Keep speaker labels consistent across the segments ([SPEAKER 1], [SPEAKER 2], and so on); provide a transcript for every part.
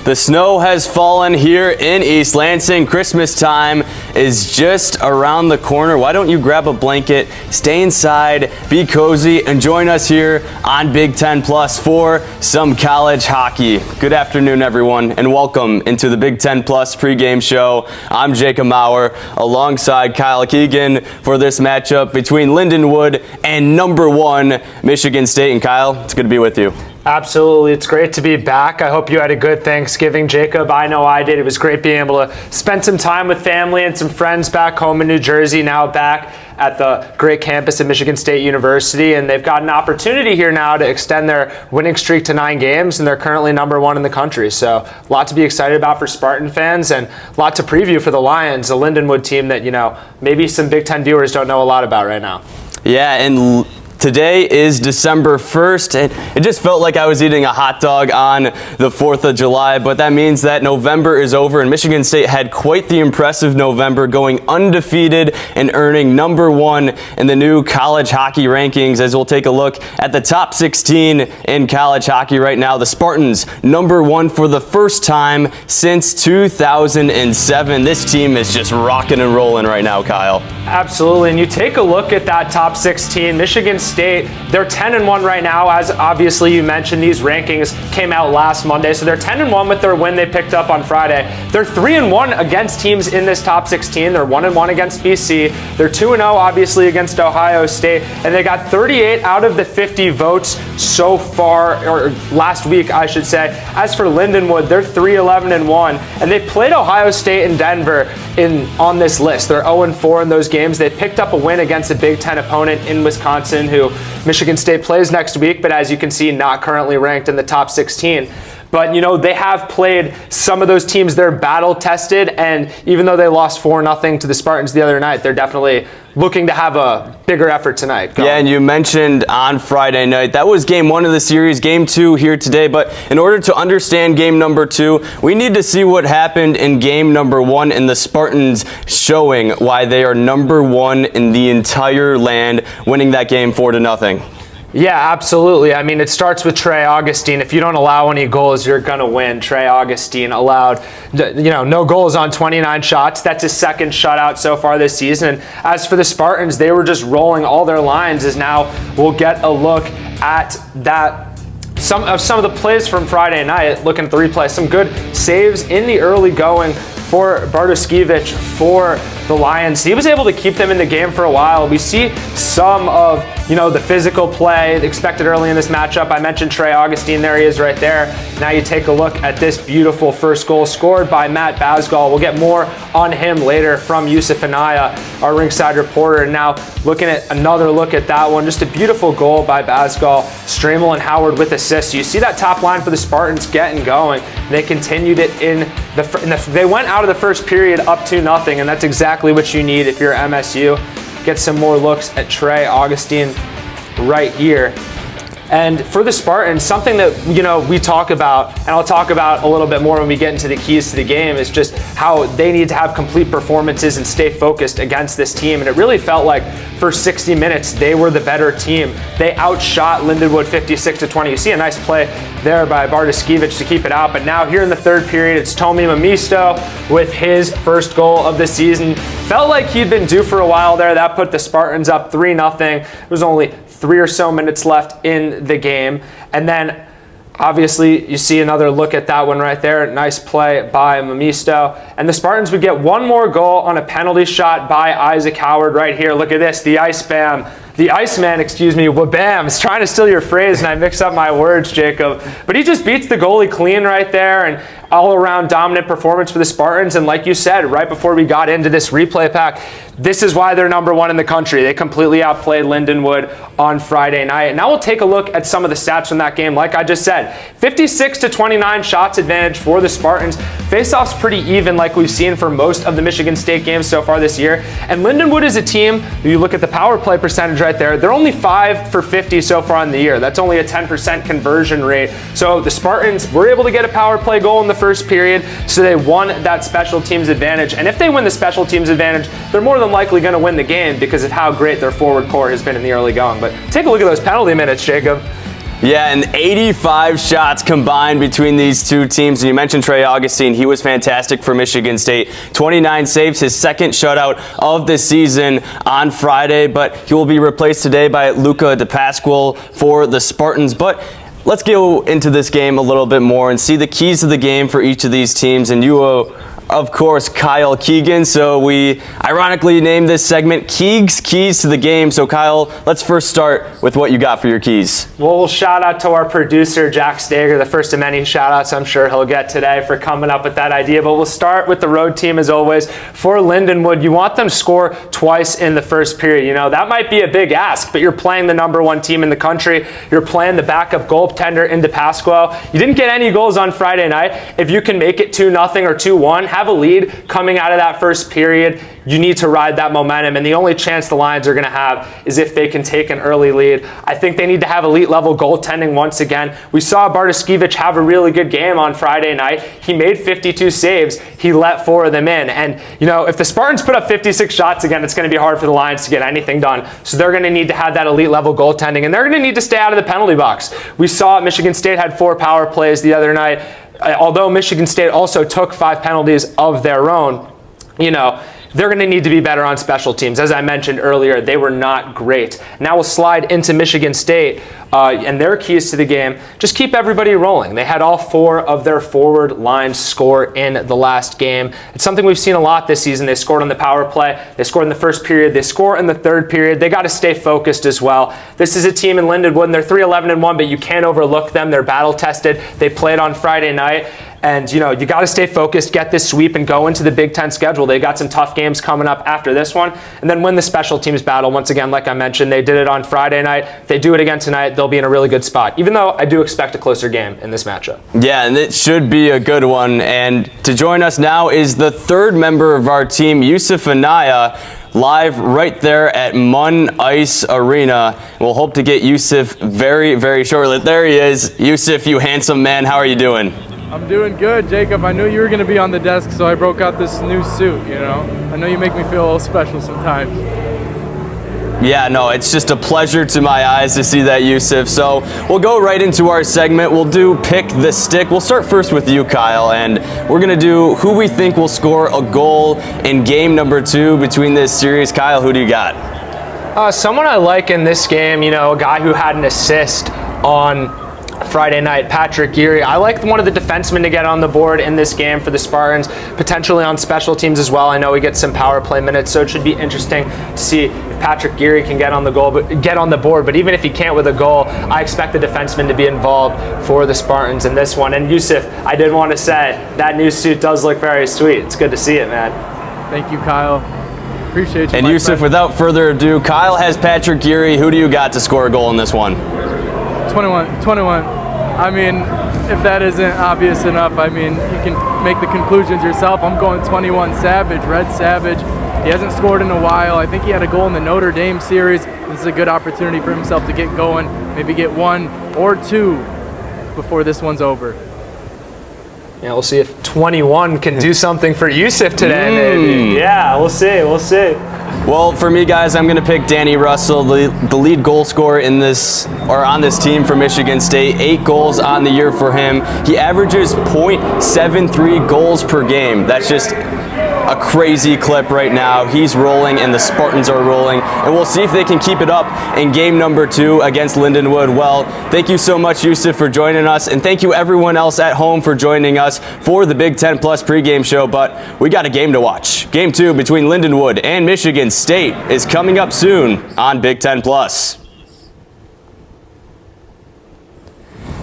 [SPEAKER 1] The snow has fallen here in East Lansing. Christmas time is just around the corner. Why don't you grab a blanket, stay inside, be cozy, and join us here on Big Ten Plus for some college hockey. Good afternoon, everyone, and welcome into the Big Ten Plus pregame show. I'm Jacob Maurer alongside Kyle Keegan for this matchup between Lindenwood and number 1 Michigan State. And Kyle, it's good to be with you.
[SPEAKER 2] Absolutely. It's great to be back. I hope you had a good Thanksgiving, Jacob. I know I did. It was great being able to spend some time with family and some friends back home in New Jersey, now back at the great campus at Michigan State University. And they've got an opportunity here now to extend their winning streak to 9 games, and they're currently number 1 in the country. So a lot to be excited about for Spartan fans and a lot to preview for the Lions, a Lindenwood team that, maybe some Big Ten viewers don't know a lot about right now.
[SPEAKER 1] Yeah, and today is December 1st, and it just felt like I was eating a hot dog on the 4th of July, but that means that November is over, and Michigan State had quite the impressive November, going undefeated and earning number 1 in the new college hockey rankings. As we'll take a look at the top 16 in college hockey right now, the Spartans number 1 for the first time since 2007. This team is just rocking and rolling right now, Kyle.
[SPEAKER 2] Absolutely, and you take a look at that top 16, Michigan State, they're 10-1 right now. As obviously you mentioned, these rankings came out last Monday, so they're 10-1 with their win they picked up on Friday. They're 3-1 against teams in this top 16. They're 1-1 against BC. They're 2-0 obviously against Ohio State, and they got 38 out of the 50 votes so far, or last week I should say. As for Lindenwood, they're 3-11-1, and they played Ohio State and Denver on this list. They're 0-4 in those games. They picked up a win against a Big Ten opponent in Wisconsin, who Michigan State plays next week, but as you can see, not currently ranked in the top 16. But, they have played some of those teams. They're battle-tested, and even though they lost 4-0 to the Spartans the other night, they're definitely looking to have a bigger effort tonight.
[SPEAKER 1] Yeah, and you mentioned on Friday night, that was game 1 of the series, game 2 here today. But in order to understand game number 2, we need to see what happened in game number 1 and the Spartans showing why they are number 1 in the entire land, winning that game 4-0.
[SPEAKER 2] Yeah, absolutely. I mean, it starts with Trey Augustine. If you don't allow any goals, you're going to win. Trey Augustine allowed, no goals on 29 shots. That's his second shutout so far this season. And as for the Spartans, they were just rolling all their lines. As now we'll get a look at that. Some of the plays from Friday night, looking at the replay, some good saves in the early going for Bartoszkiewicz for the Lions. He was able to keep them in the game for a while. We see some of, the physical play expected early in this matchup. I mentioned Trey Augustine. There he is right there. Now you take a look at this beautiful first goal scored by Matt Basgall. We'll get more on him later from Yusuf Anaya, our ringside reporter. And now looking at another look at that one, just a beautiful goal by Basgall. Stramel and Howard with assists. You see that top line for the Spartans getting going. They continued it they went out of the first period up 2-0, and that's exactly what you need if you're MSU. Get some more looks at Trey Augustine right here. And for the Spartans, something that, we talk about, and I'll talk about a little bit more when we get into the keys to the game, is just how they need to have complete performances and stay focused against this team. And it really felt like for 60 minutes, they were the better team. They outshot Lindenwood 56-20. You see a nice play there by Bartoszkiewicz to keep it out. But now here in the third period, it's Tomi Mamisto with his first goal of the season. Felt like he'd been due for a while there. That put the Spartans up 3-0. It was only 3 or so minutes left in the game. And then obviously you see another look at that one right there. Nice play by Mamisto. And the Spartans would get one more goal on a penalty shot by Isaac Howard right here. Look at this, the Iceman, Wabam. I was trying to steal your phrase and I mix up my words, Jacob. But he just beats the goalie clean right there, and all-around dominant performance for the Spartans. And like you said, right before we got into this replay pack, this is why they're number 1 in the country. They completely outplayed Lindenwood on Friday night. Now we'll take a look at some of the stats from that game. Like I just said, 56-29 shots advantage for the Spartans. Faceoffs pretty even, like we've seen for most of the Michigan State games so far this year. And Lindenwood is a team, you look at the power play percentage right there, they're only 5 for 50 so far in the year. That's only a 10% conversion rate. So the Spartans were able to get a power play goal in the first period, so they won that special teams advantage. And if they win the special teams advantage, they're more than likely going to win the game because of how great their forward core has been in the early going. But take a look at those penalty minutes, Jacob.
[SPEAKER 1] Yeah, and 85 shots combined between these two teams. And you mentioned Trey Augustine. He was fantastic for Michigan State. 29 saves, his second shutout of the season on Friday. But he will be replaced today by Luka DePasquale for the Spartans. But let's go into this game a little bit more and see the keys to the game for each of these teams. And you, of course, Kyle Keegan. So we ironically named this segment Keegs Keys to the Game. So Kyle, let's first start with what you got for your keys.
[SPEAKER 2] Well, we'll shout out to our producer, Jack Stager, the first of many shout outs I'm sure he'll get today for coming up with that idea. But we'll start with the road team as always. For Lindenwood, you want them to score twice in the first period. You know, that might be a big ask, but you're playing the number one team in the country. You're playing the backup goaltender in DePasquale. You didn't get any goals on Friday night. If you can make it 2-0 or 2-1, have a lead coming out of that first period, you need to ride that momentum, and the only chance the Lions are going to have is if they can take an early lead. I think they need to have elite level goaltending once again. We saw Bartoszkiewicz have a really good game on Friday night. He made 52 saves. He let 4 of them in, and you know, if the Spartans put up 56 shots again, it's going to be hard for the Lions to get anything done. So they're going to need to have that elite level goaltending, and they're going to need to stay out of the penalty box. We saw Michigan State had 4 power plays the other night. Although Michigan State also took 5 penalties of their own, you know, they're going to need to be better on special teams. As I mentioned earlier, they were not great. Now we'll slide into Michigan State and their keys to the game. Just keep everybody rolling. They had all 4 of their forward lines score in the last game. It's something we've seen a lot this season. They scored on the power play. They scored in the first period. They score in the third period. They got to stay focused as well. This is a team in Lindenwood, and they're 3-11-1, but you can't overlook them. They're battle tested. They played on Friday night. And, you know, you got to stay focused, get this sweep, and go into the Big Ten schedule. They got some tough games coming up after this one. And then win the special teams battle. Once again, like I mentioned, they did it on Friday night. If they do it again tonight, they'll be in a really good spot, even though I do expect a closer game in this matchup. Yeah,
[SPEAKER 1] and it should be a good one. And to join us now is the third member of our team, Yusuf Anaya, live right there at Munn Ice Arena. We'll hope to get Yusuf very, very shortly. There he is. Yusuf, you handsome man, how are you doing?
[SPEAKER 3] I'm doing good, Jacob. I knew you were going to be on the desk, so I broke out this new suit, you know. I know you make me feel a little special sometimes.
[SPEAKER 1] Yeah, no, it's just a pleasure to my eyes to see that, Yusuf. So we'll go right into our segment. We'll do Pick the Stick. We'll start first with you, Kyle, and we're going to do who we think will score a goal in game number 2 between this series. Kyle, who do you got?
[SPEAKER 2] Someone I like in this game, you know, a guy who had an assist on Friday night, Patrick Geary. I like one of the defensemen to get on the board in this game for the Spartans, potentially on special teams as well. I know he gets some power play minutes, so it should be interesting to see if Patrick Geary can get on the board. But even if he can't with a goal, I expect the defenseman to be involved for the Spartans in this one. And Yusuf, I did want to say that new suit does look very sweet. It's good to see it, man.
[SPEAKER 3] Thank you, Kyle. Appreciate you.
[SPEAKER 1] And Yusuf, without further ado, Kyle has Patrick Geary. Who do you got to score a goal in this one?
[SPEAKER 3] 21. I mean, if that isn't obvious enough, I mean, you can make the conclusions yourself. I'm going 21 Savage, Red Savage. He hasn't scored in a while. I think he had a goal in the Notre Dame series. This is a good opportunity for himself to get going, maybe get 1 or 2 before this one's over.
[SPEAKER 2] Yeah, we'll see if 21 can do something for Yusuf today, maybe. Yeah, we'll see.
[SPEAKER 1] Well, for me, guys, I'm going to pick Danny Russell, the lead goal scorer on this team for Michigan State. 8 goals on the year for him. He averages .73 goals per game. That's just a crazy clip right now. He's rolling, and the Spartans are rolling, and we'll see if they can keep it up in game number 2 against Lindenwood. Well, thank you so much, Yusuf, for joining us, and thank you everyone else at home for joining us for the Big Ten Plus pregame show. But we got a game to watch. Game 2 between Lindenwood and Michigan State is coming up soon on Big Ten Plus.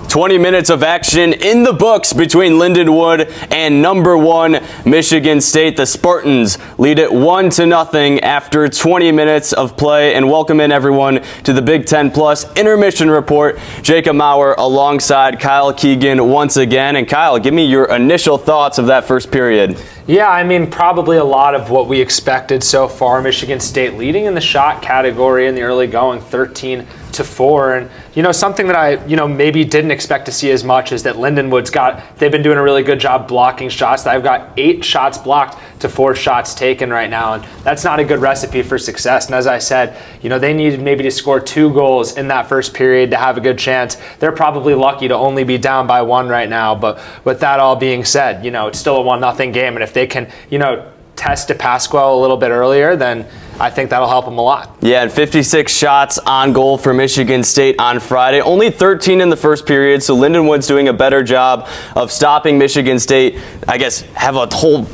[SPEAKER 1] 20 minutes of action in the books between Lindenwood and number 1 Michigan State. The Spartans lead it 1-0 after 20 minutes of play. And welcome in everyone to the Big Ten Plus intermission report. Jacob Maurer alongside Kyle Keegan once again. And Kyle, give me your initial thoughts of that first period.
[SPEAKER 2] Yeah, I mean, probably a lot of what we expected so far. Michigan State leading in the shot category in the early going, 13 8-4. And, something that I, maybe didn't expect to see as much is that Lindenwood's they've been doing a really good job blocking shots. They've got 8 shots blocked to 4 shots taken right now. And that's not a good recipe for success. And as I said, they needed maybe to score 2 goals in that first period to have a good chance. They're probably lucky to only be down by 1 right now. But with that all being said, it's still a 1-0 game. And if they can, test DePasquale a little bit earlier, then I think that'll help them a lot.
[SPEAKER 1] Yeah, and 56 shots on goal for Michigan State on Friday. Only 13 in the first period, so Lindenwood's doing a better job of stopping Michigan State. I guess have a whole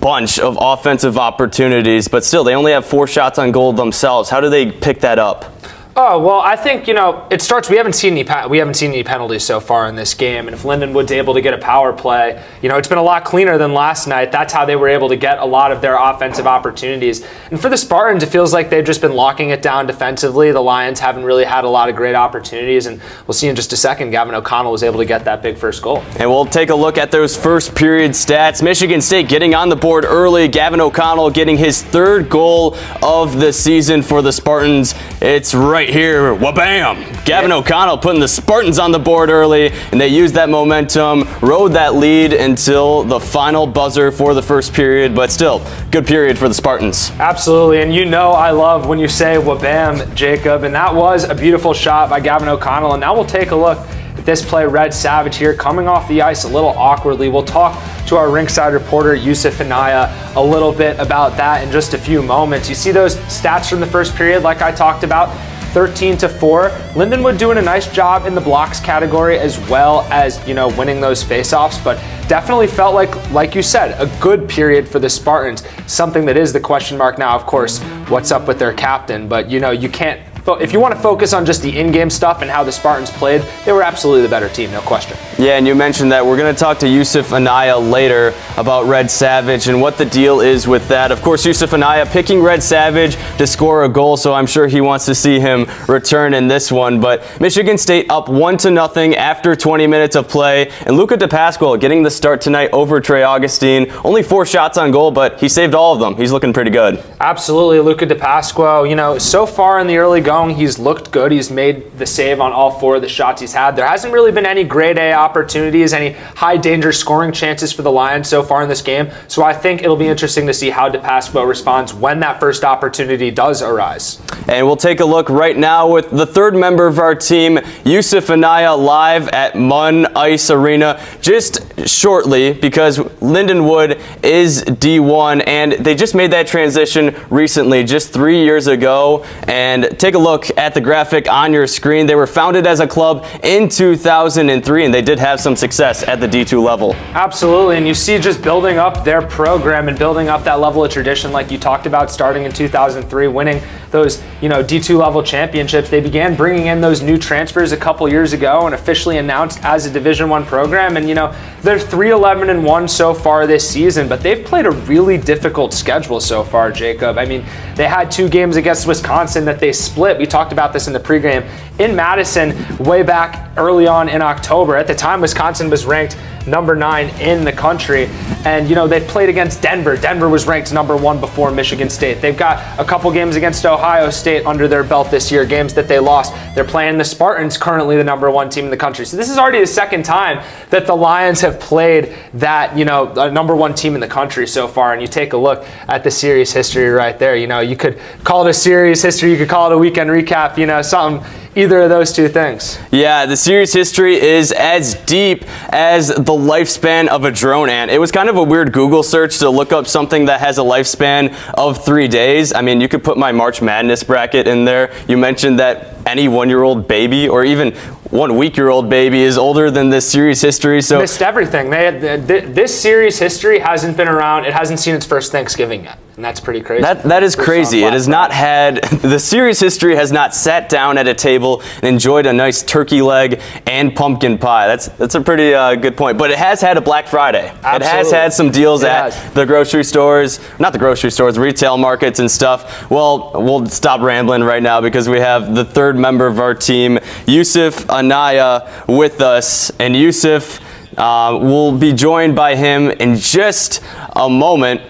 [SPEAKER 1] bunch of offensive opportunities, but still, they only have 4 shots on goal themselves. How do they pick that up?
[SPEAKER 2] Oh, well, I think, it starts, we haven't seen any penalties so far in this game. And if Lindenwood's able to get a power play, it's been a lot cleaner than last night. That's how they were able to get a lot of their offensive opportunities. And for the Spartans, it feels like they've just been locking it down defensively. The Lions haven't really had a lot of great opportunities. And we'll see in just a second, Gavin O'Connell was able to get that big first goal.
[SPEAKER 1] And we'll take a look at those first period stats. Michigan State getting on the board early. Gavin O'Connell getting his 3rd goal of the season for the Spartans. It's right here. Wha-bam! Gavin O'Connell putting the Spartans on the board early, and they used that momentum, rode that lead until the final buzzer for the first period, but still, good period for the Spartans.
[SPEAKER 2] Absolutely, and I love when you say wha-bam, Jacob, and that was a beautiful shot by Gavin O'Connell. And now we'll take a look at this play. Red Savage here coming off the ice a little awkwardly. We'll talk to our ringside reporter, Yusuf Anaya, a little bit about that in just a few moments. You see those stats from the first period like I talked about, 13-4. Lindenwood doing a nice job in the blocks category as well as, winning those faceoffs, but definitely felt like you said, a good period for the Spartans. Something that is the question mark now, of course, what's up with their captain, but you can't. If you want to focus on just the in-game stuff and how the Spartans played, they were absolutely the better team, no question.
[SPEAKER 1] Yeah, and you mentioned that. We're going to talk to Yusuf Anaya later about Red Savage and what the deal is with that. Of course, Yusuf Anaya picking Red Savage to score a goal, so I'm sure he wants to see him return in this one. But Michigan State up 1-0 after 20 minutes of play, and Luca DePasquale getting the start tonight over Trey Augustine. Only 4 shots on goal, but he saved all of them. He's looking pretty good.
[SPEAKER 2] Absolutely, Luca DePasquale. So far in the early going, he's looked good. He's made the save on all 4 of the shots he's had. There hasn't really been any grade A opportunities, any high danger scoring chances for the Lions so far in this game. So I think it'll be interesting to see how DePasquale responds when that first opportunity does arise.
[SPEAKER 1] And we'll take a look right now with the 3rd member of our team, Yusuf Anaya, live at Munn Ice Arena just shortly because Lindenwood is D1 and they just made that transition recently, just 3 years ago. And take a look at the graphic on your screen. They were founded as a club in 2003, and they did have some success at the D2 level.
[SPEAKER 2] Absolutely, and you see just building up their program and building up that level of tradition like you talked about, starting in 2003, winning those D2 level championships. They began bringing in those new transfers a couple years ago and officially announced as a Division I program. And they're 3-11-1 so far this season, but they've played a really difficult schedule so far, Jacob. I mean, they had 2 games against Wisconsin that they split. We talked about this in the pregame in Madison way back early on in October. At the time, Wisconsin was ranked number 9 in the country. And, they've played against Denver. Denver was ranked number 1 before Michigan State. They've got a couple games against Ohio State under their belt this year, games that they lost. They're playing the Spartans, currently the number 1 team in the country. So this is already the 2nd time that the Lions have played that, a number 1 team in the country so far. And you take a look at the series history right there. You could call it a series history. You could call it a weekend recap, something. Either of those 2 things. Yeah,
[SPEAKER 1] the series history is as deep as the lifespan of a drone ant. It was kind of a weird Google search to look up something that has a lifespan of 3 days. I mean, you could put my March Madness bracket in there. You mentioned that any 1-year-old baby or even 1-week-year-old baby is older than this series history. So
[SPEAKER 2] missed everything. This series history hasn't been around. It hasn't seen its first Thanksgiving yet. And that's pretty crazy.
[SPEAKER 1] That is crazy. It has not had, the series history has not sat down at a table and enjoyed a nice turkey leg and pumpkin pie. That's a pretty good point. But it has had a Black Friday.
[SPEAKER 2] Absolutely.
[SPEAKER 1] It has had some deals at the grocery stores, not the grocery stores, retail markets and stuff. Well, we'll stop rambling right now because we have the 3rd member of our team, Yusuf Anaya, with us. And Yusuf, we'll be joined by him in just a moment.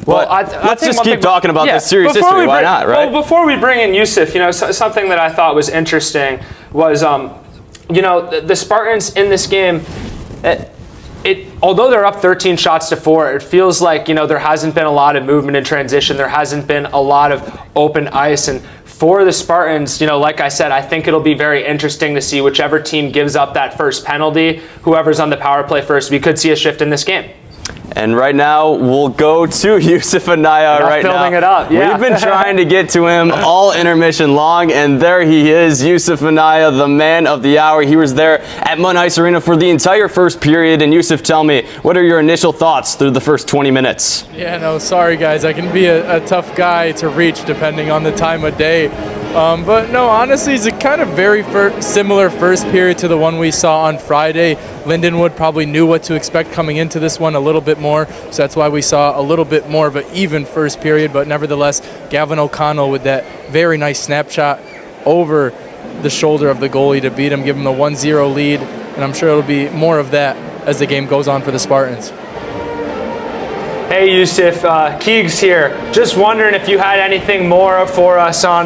[SPEAKER 1] But let's
[SPEAKER 2] think
[SPEAKER 1] just keep talking about this series history. Why not, right?
[SPEAKER 2] Well, before we bring in Yusuf, something that I thought was interesting was, the Spartans in this game, although they're up 13 shots to 4, it feels like, there hasn't been a lot of movement in transition. There hasn't been a lot of open ice. And for the Spartans, like I said, I think it'll be very interesting to see whichever team gives up that first penalty, whoever's on the power play first. We could see a shift in this game.
[SPEAKER 1] And right now, we'll go to Yusuf Anaya right now.
[SPEAKER 2] Filling it up, yeah.
[SPEAKER 1] We've been trying to get to him all intermission long, and there he is, Yusuf Anaya, the man of the hour. He was there at Munn Ice Arena for the entire first period. And Yusuf, tell me, what are your initial thoughts through the first 20 minutes?
[SPEAKER 3] Yeah, no, sorry guys. I can be a tough guy to reach depending on the time of day. But no, honestly, it's a kind of very similar first period to the one we saw on Friday. Lindenwood probably knew what to expect coming into this one a little bit more, so that's why we saw a little bit more of an even first period. But nevertheless, Gavin O'Connell with that very nice snapshot over the shoulder of the goalie to beat him, give him the 1-0 lead, and I'm sure it'll be more of that as the game goes on for the Spartans.
[SPEAKER 2] Hey Yusuf, Keegs here. Just wondering if you had anything more for us on,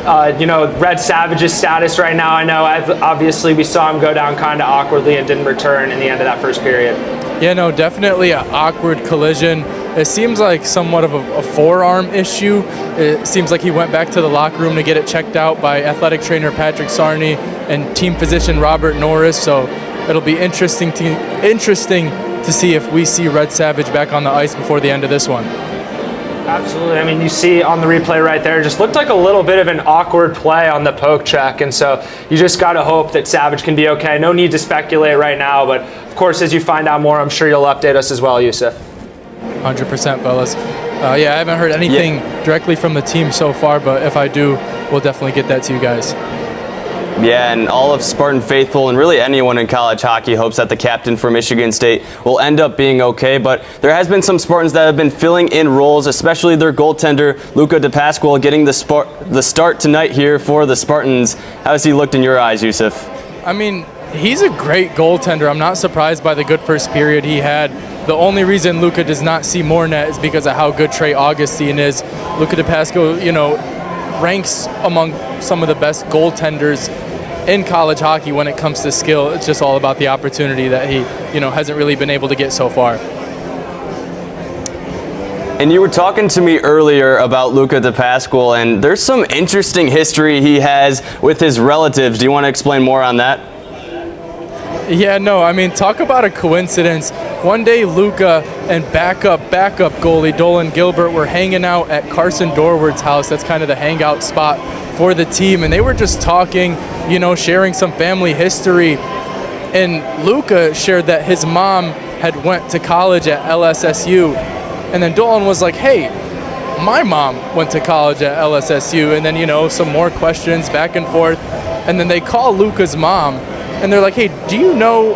[SPEAKER 2] Red Savage's status right now. I know obviously we saw him go down kind of awkwardly and didn't return in the end of that first period.
[SPEAKER 3] Yeah, no, definitely an awkward collision. It seems like somewhat of a forearm issue. It seems like he went back to the locker room to get it checked out by athletic trainer Patrick Sarney and team physician Robert Norris. So it'll be interesting to see if we see Red Savage back on the ice before the end of this one.
[SPEAKER 2] Absolutely. I mean, you see on the replay right there, it just looked like a little bit of an awkward play on the poke check. And so you just got to hope that Savage can be okay. No need to speculate right now. But, of course, as you find out more, I'm sure you'll update us as well, Yusuf.
[SPEAKER 3] 100%, fellas. I haven't heard anything directly from the team so far, but if I do, we'll definitely get that to you guys.
[SPEAKER 1] Yeah, and all of Spartan faithful and really anyone in college hockey hopes that the captain for Michigan State will end up being okay. But there has been some Spartans that have been filling in roles, especially their goaltender, Luca DePasquale, getting the start tonight here for the Spartans. How has he looked in your eyes, Yusuf?
[SPEAKER 3] I mean, he's a great goaltender. I'm not surprised by the good first period he had. The only reason Luca does not see more net is because of how good Trey Augustine is. Luca DePasquale, ranks among some of the best goaltenders in college hockey when it comes to skill. It's just all about the opportunity that he, hasn't really been able to get so far.
[SPEAKER 1] And you were talking to me earlier about Luca DePasquale, and there's some interesting history he has with his relatives. Do you want to explain more on that?
[SPEAKER 3] Yeah, no, I mean, talk about a coincidence. One day, Luca and backup goalie Dolan Gilbert were hanging out at Carson Dorward's house. That's kind of the hangout spot for the team. And they were just talking, sharing some family history. And Luca shared that his mom had went to college at LSSU. And then Dolan was like, hey, my mom went to college at LSSU. And then, some more questions back and forth. And then they call Luca's mom. And they're like, hey, do you know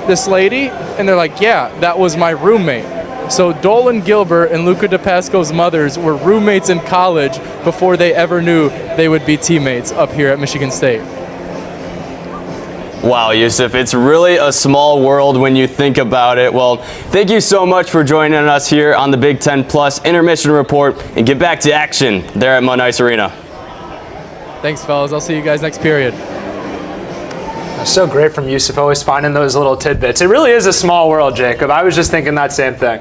[SPEAKER 3] this lady? And they're like, yeah, that was my roommate. So Dolan Gilbert and Luca DePasquale's mothers were roommates in college before they ever knew they would be teammates up here at Michigan State.
[SPEAKER 1] Wow, Yusuf, it's really a small world when you think about it. Well, thank you so much for joining us here on the Big Ten Plus Intermission Report, and get back to action there at Munn Ice Arena.
[SPEAKER 3] Thanks, fellas. I'll see you guys next period.
[SPEAKER 2] So great from Yusuf, always finding those little tidbits. It really is a small world, Jacob. I was just thinking that same thing.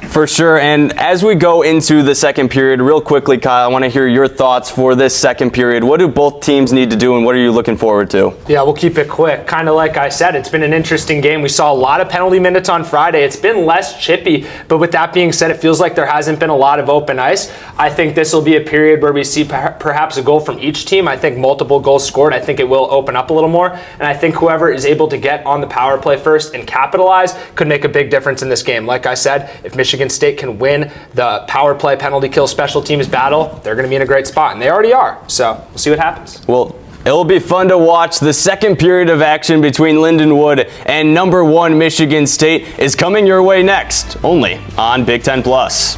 [SPEAKER 1] For sure, and as we go into the second period, real quickly, Kyle, I want to hear your thoughts for this second period. What do both teams need to do, and what are you looking forward to?
[SPEAKER 2] Yeah, we'll keep it quick. Kind of like I said, it's been an interesting game. We saw a lot of penalty minutes on Friday. It's been less chippy, but with that being said, it feels like there hasn't been a lot of open ice. I think this will be a period where we see perhaps a goal from each team. I think multiple goals scored. I think it will open up a little more, and I think whoever is able to get on the power play first and capitalize could make a big difference in this game. Like I said, if Michigan State can win the power play penalty kill special teams battle, they're going to be in a great spot, and they already are. So we'll see what happens.
[SPEAKER 1] Well, it will be fun to watch. The second period of action between Lindenwood and number 1 Michigan State is coming your way next, only on Big Ten Plus.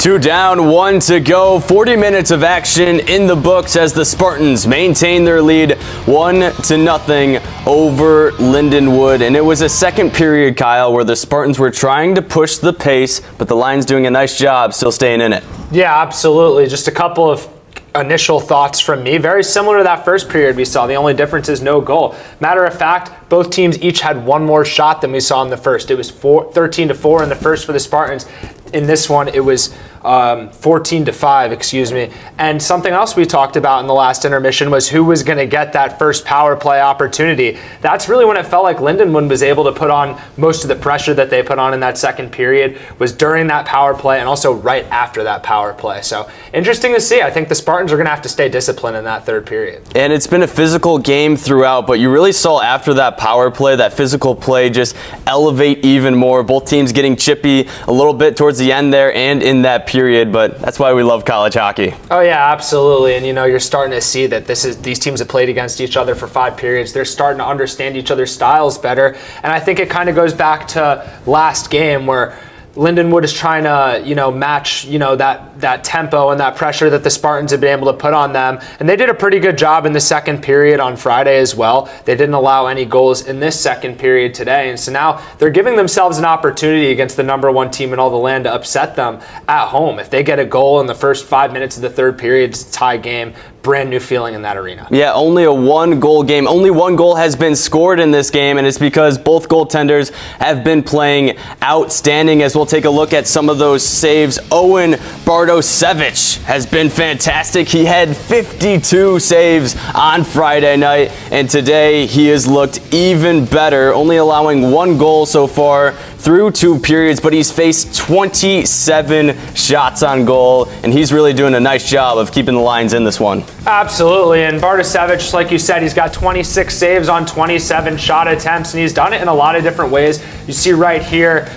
[SPEAKER 1] 2 down, 1 to go. 40 minutes of action in the books as the Spartans maintain their lead 1-0 over Lindenwood. And it was a second period, Kyle, where the Spartans were trying to push the pace, but the Lions doing a nice job still staying in it.
[SPEAKER 2] Yeah, absolutely. Just a couple of initial thoughts from me. Very similar to that first period we saw. The only difference is no goal. Matter of fact, both teams each had one more shot than we saw in the first. It was 13-4 in the first for the Spartans. In this one, it was 14-5, excuse me. And something else we talked about in the last intermission was who was going to get that first power play opportunity. That's really when it felt like Lindenwood was able to put on most of the pressure that they put on in that second period, was during that power play and also right after that power play. So interesting to see. I think the Spartans are going to have to stay disciplined in that third period.
[SPEAKER 1] And it's been a physical game throughout, but you really saw after that power play, that physical play just elevate even more. Both teams getting chippy a little bit towards the end there and in that period, but that's why we love college hockey.
[SPEAKER 2] Oh yeah, absolutely. And you're starting to see that these teams have played against each other for 5 periods. They're starting to understand each other's styles better. And I think it kind of goes back to last game where Lindenwood is trying to, match, that tempo and that pressure that the Spartans have been able to put on them. And they did a pretty good job in the second period on Friday as well. They didn't allow any goals in this second period today. And so now they're giving themselves an opportunity against the #1 team in all the land to upset them at home. If they get a goal in the first 5 minutes of the third period, it's a tie game. Brand new feeling in that arena.
[SPEAKER 1] Yeah, only a 1-goal game. Only 1 goal has been scored in this game, and it's because both goaltenders have been playing outstanding. As we'll take a look at some of those saves, Owen Bartosevich has been fantastic. He had 52 saves on Friday night, and today he has looked even better, only allowing 1 goal so far through 2 periods, but he's faced 27 shots on goal, and he's really doing a nice job of keeping the Lions in this one.
[SPEAKER 2] Absolutely, and Bartosevich, like you said, he's got 26 saves on 27 shot attempts, and he's done it in a lot of different ways. You see right here,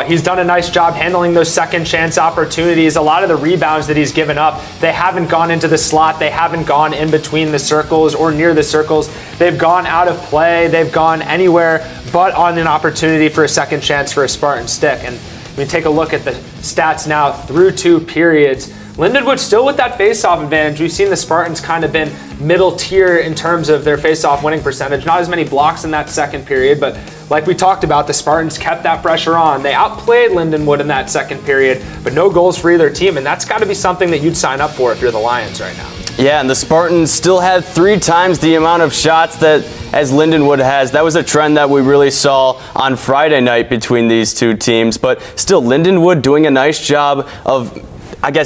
[SPEAKER 2] he's done a nice job handling those second chance opportunities. A lot of the rebounds that he's given up, they haven't gone into the slot, they haven't gone in between the circles or near the circles. They've gone out of play, they've gone anywhere but on an opportunity for a second chance for a Spartan stick. And we take a look at the stats now through 2 periods. Lindenwood still with that face-off advantage. We've seen the Spartans kind of been middle tier in terms of their face-off winning percentage. Not as many blocks in that second period, but like we talked about, the Spartans kept that pressure on. They outplayed Lindenwood in that second period, but no goals for either team, and that's got to be something that you'd sign up for if you're the Lions right now.
[SPEAKER 1] Yeah, and the Spartans still had 3 times the amount of shots that as Lindenwood has. That was a trend that we really saw on Friday night between these 2 teams, but still Lindenwood doing a nice job of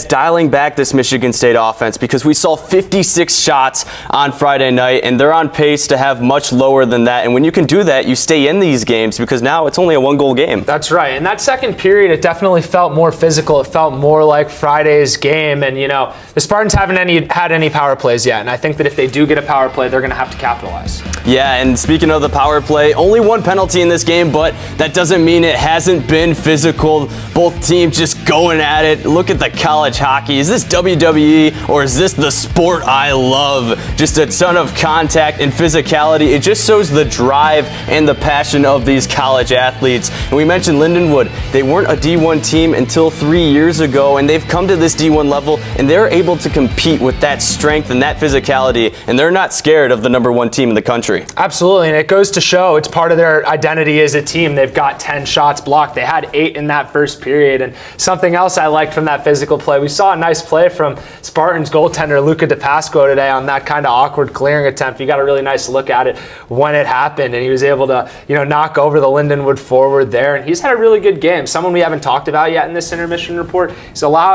[SPEAKER 1] dialing back this Michigan State offense, because we saw 56 shots on Friday night, and they're on pace to have much lower than that. And when you can do that, you stay in these games, because now it's only a 1-goal game.
[SPEAKER 2] That's right. In that second period, it definitely felt more physical. It felt more like Friday's game. And, the Spartans haven't had any power plays yet. And I think that if they do get a power play, they're going to have to capitalize.
[SPEAKER 1] Yeah, and speaking of the power play, only 1 penalty in this game, but that doesn't mean it hasn't been physical. Both teams just going at it. Look at the college hockey. Is this WWE or is this the sport I love? Just a ton of contact and physicality. It just shows the drive and the passion of these college athletes. And we mentioned Lindenwood. They weren't a D1 team until 3 years ago, and they've come to this D1 level, and they're able to compete with that strength and that physicality, and they're not scared of the #1 team in the country.
[SPEAKER 2] Absolutely, and it goes to show it's part of their identity as a team. They've got 10 shots blocked. They had 8 in that first period, and something else I liked from that physical play, we saw a nice play from Spartans goaltender Luca DePasco today on that kind of awkward clearing attempt. You got a really nice look at it when it happened, and he was able to knock over the Lindenwood forward there, and he's had a really good game. Someone we haven't talked about yet in this intermission report.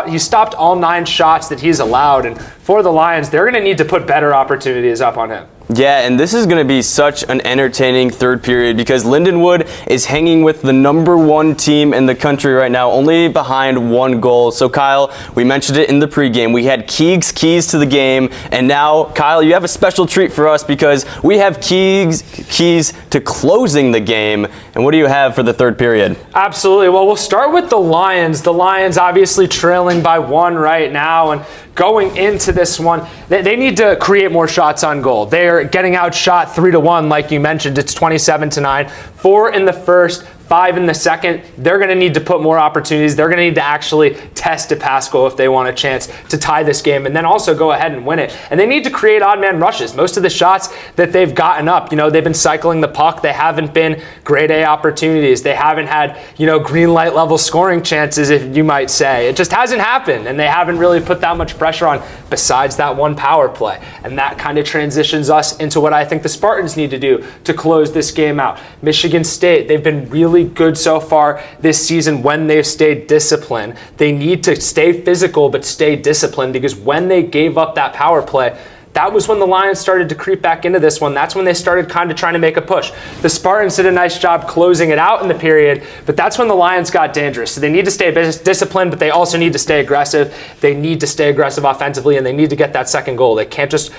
[SPEAKER 2] He stopped all 9 shots that he's allowed, and for the Lions, they're going to need to put better opportunities up on him.
[SPEAKER 1] Yeah, and this is going to be such an entertaining third period, because Lindenwood is hanging with the #1 team in the country right now, only behind 1 goal. So Kyle, we mentioned it in the pregame. We had Keegs' keys to the game, and now Kyle, you have a special treat for us, because we have keys to closing the game. And what do you have for the third period?
[SPEAKER 2] Absolutely. Well, we'll start with the Lions. The Lions obviously trailing by 1 right now, and going into this one, they need to create more shots on goal. They are getting outshot 3-1, like you mentioned. It's 27-9. 4 in the first, 5 in the second, they're going to need to put more opportunities. They're going to need to actually test DePasquale if they want a chance to tie this game and then also go ahead and win it. And they need to create odd man rushes. Most of the shots that they've gotten up, they've been cycling the puck. They haven't been grade A opportunities. They haven't had, green light level scoring chances, if you might say. It just hasn't happened, and they haven't really put that much pressure on besides that one power play. And that kind of transitions us into what I think the Spartans need to do to close this game out. Michigan State, they've been really good so far this season when they've stayed disciplined. They need to stay physical but stay disciplined, because when they gave up that power play, that was when the Lions started to creep back into this one. That's when they started kind of trying to make a push. The Spartans did a nice job closing it out in the period, but that's when the Lions got dangerous. So they need to stay disciplined, but they also need to stay aggressive. They need to stay aggressive offensively, and they need to get that second goal. They can't just,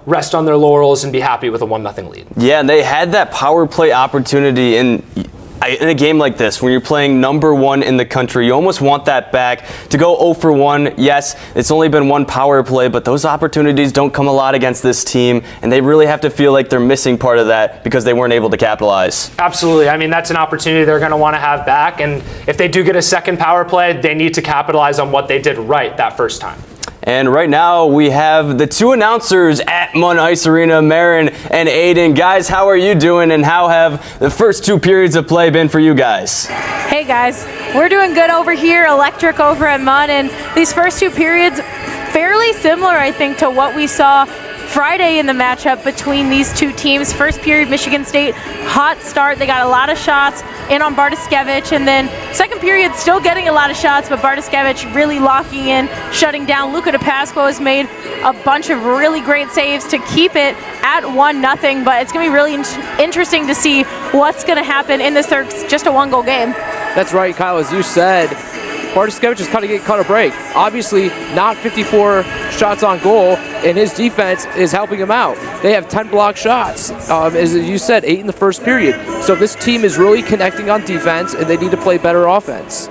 [SPEAKER 2] rest on their laurels and be happy with a 1-0 lead.
[SPEAKER 1] Yeah, and they had that power play opportunity in a game like this, when you're playing number 1 in the country. You almost want that back. To go 0 for 1, yes, it's only been one power play, but those opportunities don't come a lot against this team, and they really have to feel like they're missing part of that because they weren't able to capitalize.
[SPEAKER 2] Absolutely. I mean, that's an opportunity they're going to want to have back, and if they do get a second power play, they need to capitalize on what they did right that first time.
[SPEAKER 1] And right now we have the two announcers at Munn Ice Arena, Marin and Aiden. Guys, how are you doing, and how have the first 2 periods of play been for you guys?
[SPEAKER 4] Hey guys, we're doing good over here, electric over at Munn, and these first 2 periods fairly similar, I think, to what we saw Friday in the matchup between these 2 teams. First period, Michigan State, hot start. They got a lot of shots in on Bartoskevich, and then second period, still getting a lot of shots, but Bartoskevich really locking in, shutting down. Luca DePasquale has made a bunch of really great saves to keep it at 1-0, but it's going to be really interesting to see what's going to happen in this third, just a 1-goal game.
[SPEAKER 5] That's right, Kyle. As you said, Bartoskevich is kind of getting caught a break. Obviously, not 54 shots on goal, and his defense is helping him out. They have 10 blocked shots, as you said, 8 in the first period. So this team is really connecting on defense, and they need to play better offense.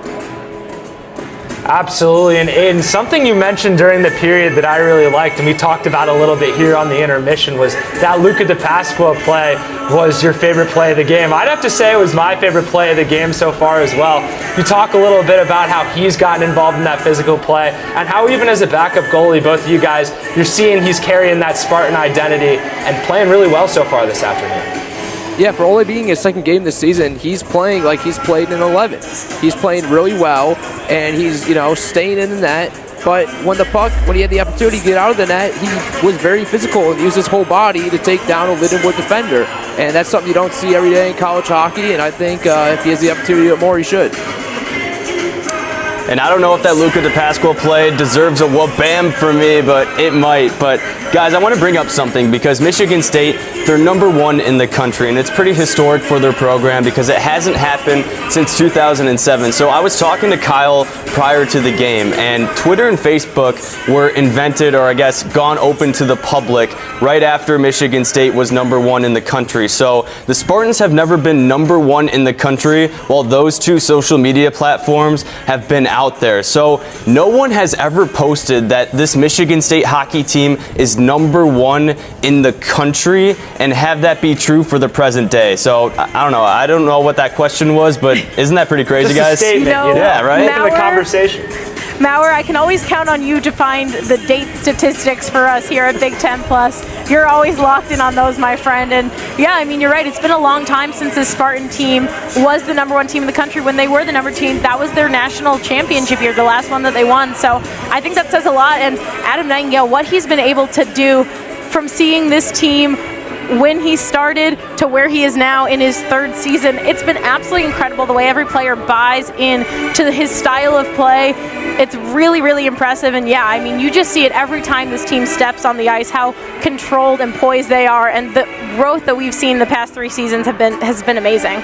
[SPEAKER 2] Absolutely, and Aiden, something you mentioned during the period that I really liked, and we talked about a little bit here on the intermission, was that Luca DePasquale play was your favorite play of the game. I'd have to say it was my favorite play of the game so far as well. You talk a little bit about how he's gotten involved in that physical play, and how even as a backup goalie, both of you guys, you're seeing he's carrying that Spartan identity and playing really well so far this afternoon.
[SPEAKER 5] Yeah, for only being his second game this season, he's playing like he's played in 11. He's playing really well, and he's, staying in the net. But when he had the opportunity to get out of the net, he was very physical and used his whole body to take down a Lindenwood defender. And that's something you don't see every day in college hockey, and I think if he has the opportunity to do it more, he should.
[SPEAKER 1] And I don't know if that Luca DePasquale play deserves a whoop-bam for me, but it might. But guys, I want to bring up something, because Michigan State, they're number 1 in the country, and it's pretty historic for their program because it hasn't happened since 2007. So I was talking to Kyle prior to the game, and Twitter and Facebook were invented, or I guess gone open to the public, right after Michigan State was number 1 in the country. So the Spartans have never been number 1 in the country, while those 2 social media platforms have been out there. So no one has ever posted that this Michigan State hockey team is number 1 in the country and have that be true for the present day. So I don't know what that question was, but isn't that pretty crazy, guys?
[SPEAKER 2] Just a statement,
[SPEAKER 1] Yeah, right?
[SPEAKER 2] Making the conversation.
[SPEAKER 4] Mauer, I can always count on you to find the date statistics for us here at Big Ten Plus. You're always locked in on those, my friend. And yeah, I mean, you're right. It's been a long time since this Spartan team was the number 1 team in the country. When they were the number 2 team, that was their national championship year, the last one that they won. So I think that says a lot. And Adam Nightingale, what he's been able to do from seeing this team when he started to where he is now in his 3rd season, it's been absolutely incredible the way every player buys in to his style of play. It's really, really impressive. And yeah, I mean, you just see it every time this team steps on the ice, how controlled and poised they are, and the growth that we've seen the past 3 seasons has been amazing.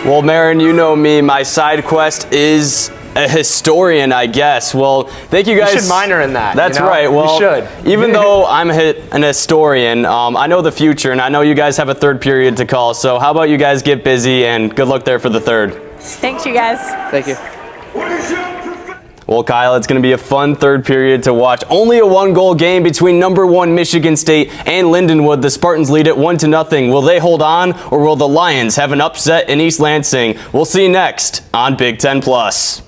[SPEAKER 1] Well, Marin, you know me, my side quest is a historian, I guess. Well, thank you guys.
[SPEAKER 2] You should minor in that.
[SPEAKER 1] That's right. Well,
[SPEAKER 2] you should.
[SPEAKER 1] Even though I'm an historian, I know the future, and I know you guys have a 3rd period to call. So how about you guys get busy, and good luck there for the 3rd.
[SPEAKER 4] Thanks, you guys.
[SPEAKER 5] Thank you.
[SPEAKER 1] Well, Kyle, it's going to be a fun third period to watch. Only a 1-goal game between number 1 Michigan State and Lindenwood. The Spartans lead it 1-0. Will they hold on, or will the Lions have an upset in East Lansing? We'll see next on Big Ten Plus.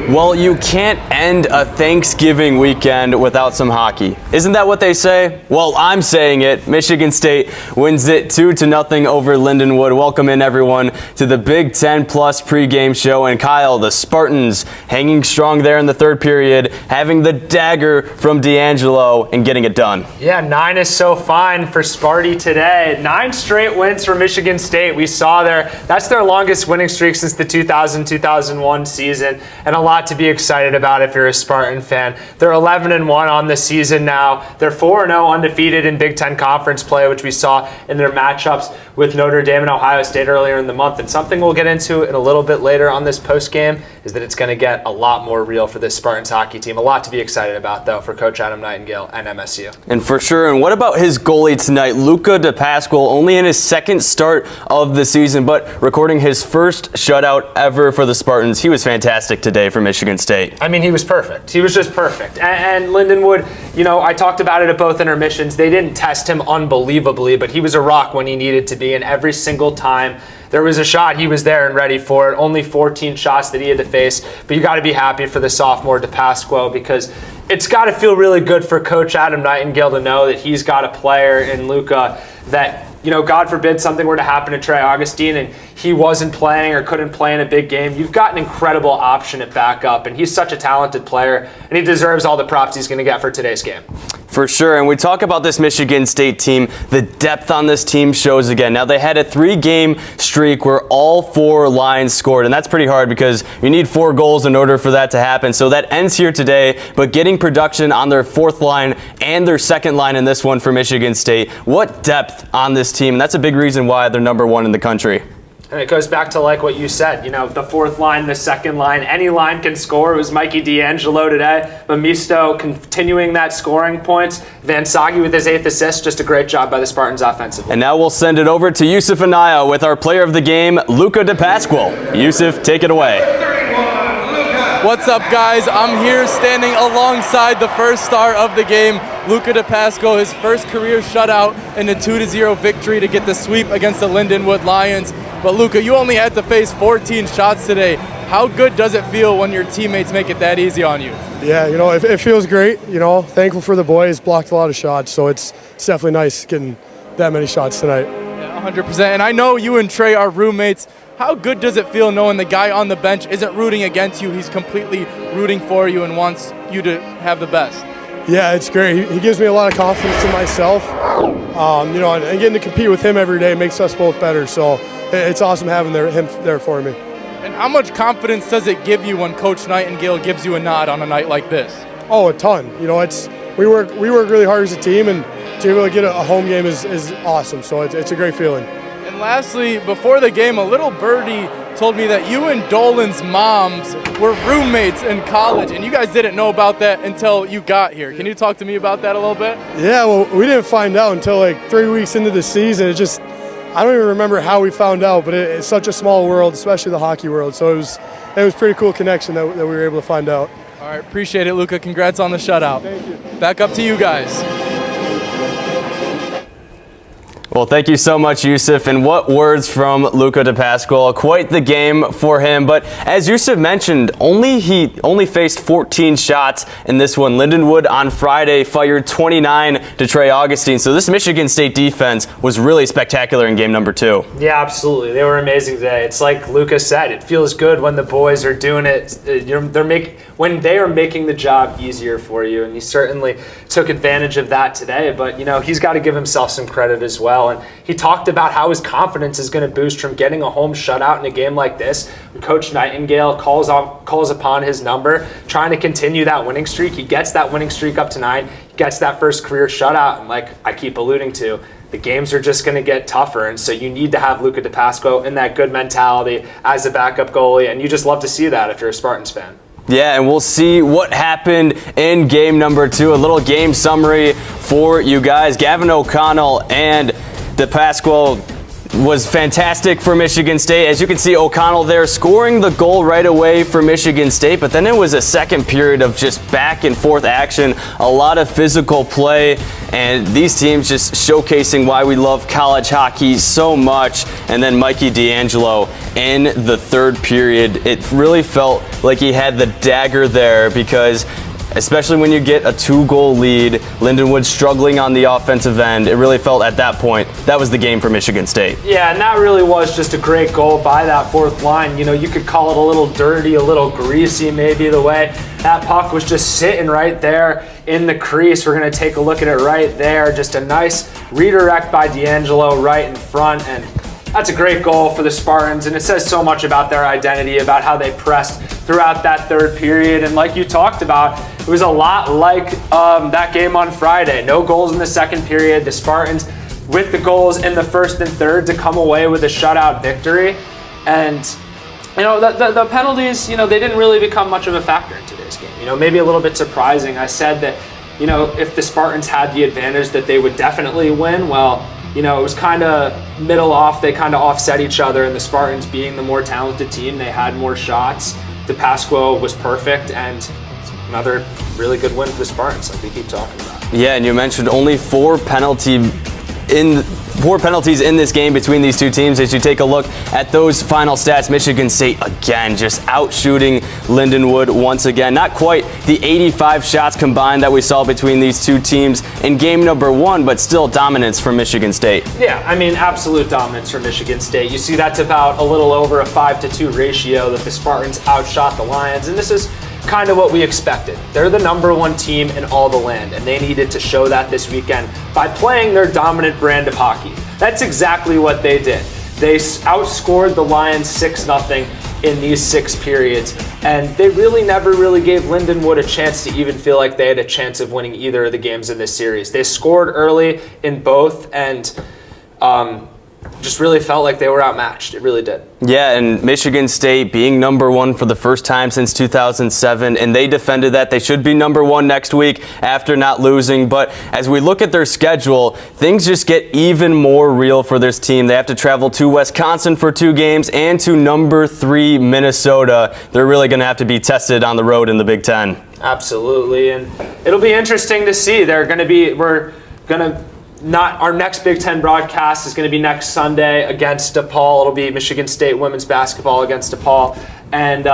[SPEAKER 1] Well, you can't end a Thanksgiving weekend without some hockey. Isn't that what they say? Well, I'm saying it. Michigan State wins it 2-0 over Lindenwood. Welcome in, everyone, to the Big Ten Plus pregame show. And Kyle, the Spartans hanging strong there in the third period, having the dagger from D'Angelo and getting it done.
[SPEAKER 2] Yeah, 9 is so fine for Sparty today. 9 straight wins for Michigan State. We saw that's their longest winning streak since the 2000-2001 season, and a lot to be excited about if you're a Spartan fan. They're 11-1 on the season now. They're 4-0 undefeated in Big Ten Conference play, which we saw in their matchups with Notre Dame and Ohio State earlier in the month. And something we'll get into in a little bit later on this post game is that it's going to get a lot more real for this Spartans hockey team. A lot to be excited about, though, for Coach Adam Nightingale and MSU.
[SPEAKER 1] And for sure. And what about his goalie tonight, Luca DePasquale, only in his second start of the season, but recording his first shutout ever for the Spartans. He was fantastic today for Michigan State.
[SPEAKER 2] I mean, he was perfect. He was just perfect. And Lindenwood, I talked about it at both intermissions. They didn't test him unbelievably, but he was a rock when he needed to be. And every single time there was a shot, he was there and ready for it. Only 14 shots that he had to face. But you got to be happy for the sophomore DePasquale, because it's got to feel really good for Coach Adam Nightingale to know that he's got a player in Luca that, God forbid something were to happen to Trey Augustine and he wasn't playing or couldn't play in a big game. You've got an incredible option at backup, and he's such a talented player, and he deserves all the props he's going to get for today's game.
[SPEAKER 1] For sure. And we talk about this Michigan State team. The depth on this team shows again. Now, they had a 3-game streak where all 4 lines scored, and that's pretty hard because you need 4 goals in order for that to happen. So that ends here today, but getting production on their 4th line and their 2nd line in this one for Michigan State. What depth on this team? And that's a big reason why they're number 1 in the country.
[SPEAKER 2] And it goes back to like what you said, the 4th line, the 2nd line, any line can score. It was Mikey D'Angelo today. Mamisto continuing that scoring points. Van Sagi with his 8th assist. Just a great job by the Spartans offensively.
[SPEAKER 1] And now we'll send it over to Yusuf Anaya with our player of the game, Luca DePasquale. Yusuf, take it away.
[SPEAKER 3] What's up, guys? I'm here standing alongside the first star of the game, Luca DePasquale, his first career shutout in a 2-0 victory to get the sweep against the Lindenwood Lions. But Luca, you only had to face 14 shots today. How good does it feel when your teammates make it that easy on you?
[SPEAKER 6] Yeah, it feels great. Thankful for the boys, blocked a lot of shots, so it's definitely nice getting that many shots tonight.
[SPEAKER 3] Yeah, 100%. And I know you and Trey are roommates. How good does it feel knowing the guy on the bench isn't rooting against you, he's completely rooting for you and wants you to have the best?
[SPEAKER 6] Yeah, it's great. He gives me a lot of confidence in myself. And getting to compete with him every day makes us both better. So it's awesome having him there for me.
[SPEAKER 3] And how much confidence does it give you when Coach Nightingale gives you a nod on a night like this?
[SPEAKER 6] Oh, a ton. We work really hard as a team, and to be able to get a home game is awesome. So it's a great feeling.
[SPEAKER 3] And lastly, before the game, a little birdie told me that you and Dolan's moms were roommates in college, and you guys didn't know about that until you got here. Can you talk to me about that a little bit?
[SPEAKER 6] Yeah, well, we didn't find out until like 3 weeks into the season. I don't even remember how we found out, but it's such a small world, especially the hockey world. So it was pretty cool connection that we were able to find out.
[SPEAKER 3] All right, appreciate it, Luca. Congrats on the shutout.
[SPEAKER 6] Thank you.
[SPEAKER 3] Back up to you guys.
[SPEAKER 1] Well, thank you so much, Yusuf. And what words from Luca DePasquale. Quite the game for him. But as Yusuf mentioned, he only faced 14 shots in this one. Lindenwood on Friday fired 29 to Trey Augustine. So this Michigan State defense was really spectacular in game number 2.
[SPEAKER 2] Yeah, absolutely. They were amazing today. It's like Luca said, it feels good when the boys are doing it. When they are making the job easier for you. And he certainly took advantage of that today. But, he's got to give himself some credit as well. And he talked about how his confidence is going to boost from getting a home shutout in a game like this. When Coach Nightingale calls upon his number, trying to continue that winning streak. He gets that winning streak up to 9, he gets that first career shutout, and like I keep alluding to, the games are just going to get tougher, and so you need to have Luca DePasquale in that good mentality as a backup goalie, and you just love to see that if you're a Spartans fan.
[SPEAKER 1] Yeah, and we'll see what happened in game number 2. A little game summary for you guys. Gavin O'Connell and DePasquale was fantastic for Michigan State. As you can see, O'Connell there scoring the goal right away for Michigan State, but then it was a second period of just back and forth action, a lot of physical play, and these teams just showcasing why we love college hockey so much. And then Mikey D'Angelo in the third period, it really felt like he had the dagger there, because especially when you get a 2-goal lead, Lindenwood struggling on the offensive end, it really felt at that point that was the game for Michigan State.
[SPEAKER 2] Yeah, and that really was just a great goal by that fourth line. You know, you could call it a little dirty, a little greasy maybe, the way that puck was just sitting right there in the crease. We're going to take a look at it right there. Just a nice redirect by D'Angelo right in front, and that's a great goal for the Spartans, and it says so much about their identity, about how they pressed throughout that third period. And like you talked about, it was a lot like that game on Friday. No goals in the second period. The Spartans with the goals in the first and third to come away with a shutout victory. And you know, the penalties, you know, they didn't really become much of a factor in today's game. You know, maybe a little bit surprising. I said that, you know, if the Spartans had the advantage that they would definitely win. Well, you know, it was kind of middle off. They kind of offset each other, and the Spartans being the more talented team, they had more shots. DePasquo was perfect, and another really good win for the Spartans, like we keep talking about.
[SPEAKER 1] Yeah, and you mentioned only four penalties in this game between these two teams. As you take a look at those final stats, Michigan State again just outshooting Lindenwood once again. Not quite the 85 shots combined that we saw between these two teams in game number 1, but still dominance for Michigan State.
[SPEAKER 2] Yeah, I mean, absolute dominance for Michigan State. You see that's about a little over a 5-2 ratio that the Spartans outshot the Lions, and this is kind of what we expected. They're the number 1 team in all the land, and they needed to show that this weekend by playing their dominant brand of hockey. That's exactly what they did. They outscored the Lions 6-0 in these 6 periods, and they really never really gave Lindenwood a chance to even feel like they had a chance of winning either of the games in this series. They scored early in both, and just really felt like they were outmatched. It really did.
[SPEAKER 1] Yeah, and Michigan State being number 1 for the first time since 2007, and they defended that. They should be number 1 next week after not losing. But as we look at their schedule, things just get even more real for this team. They have to travel to Wisconsin for 2 games and to number 3 Minnesota. They're really going to have to be tested on the road in the Big Ten.
[SPEAKER 2] Absolutely, and it'll be interesting to see. Our next Big Ten broadcast is going to be next Sunday against DePaul. It'll be Michigan State women's basketball against DePaul. And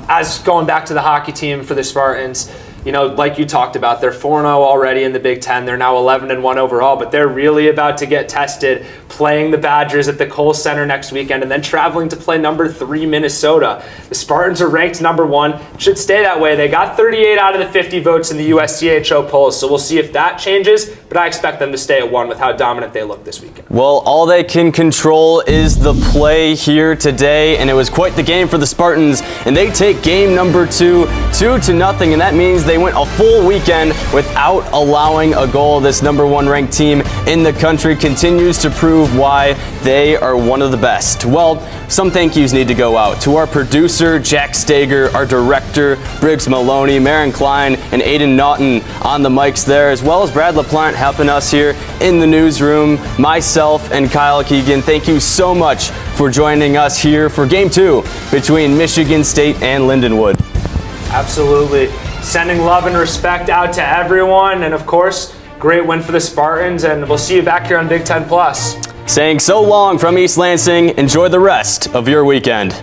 [SPEAKER 2] as going back to the hockey team for the Spartans, you know, like you talked about, they're 4-0 already in the Big Ten. They're now 11-1 overall, but they're really about to get tested playing the Badgers at the Kohl Center next weekend and then traveling to play number 3 Minnesota. The Spartans are ranked number 1. Should stay that way. They got 38 out of the 50 votes in the USCHO polls, so we'll see if that changes, but I expect them to stay at 1 with how dominant they look this weekend.
[SPEAKER 1] Well, all they can control is the play here today, and it was quite the game for the Spartans, and they take game number 2, 2-0, and that means they went a full weekend without allowing a goal. This number 1 ranked team in the country continues to prove why they are one of the best. Well, some thank yous need to go out to our producer, Jack Stager, our director, Briggs Maloney, Marin Klein, and Aiden Naughton on the mics there, as well as Brad LaPlante helping us here in the newsroom, myself and Kyle Keegan. Thank you so much for joining us here for Game 2 between Michigan State and Lindenwood.
[SPEAKER 2] Absolutely. Sending love and respect out to everyone, and of course, great win for the Spartans, and we'll see you back here on Big Ten Plus.
[SPEAKER 1] Saying so long from East Lansing, enjoy the rest of your weekend.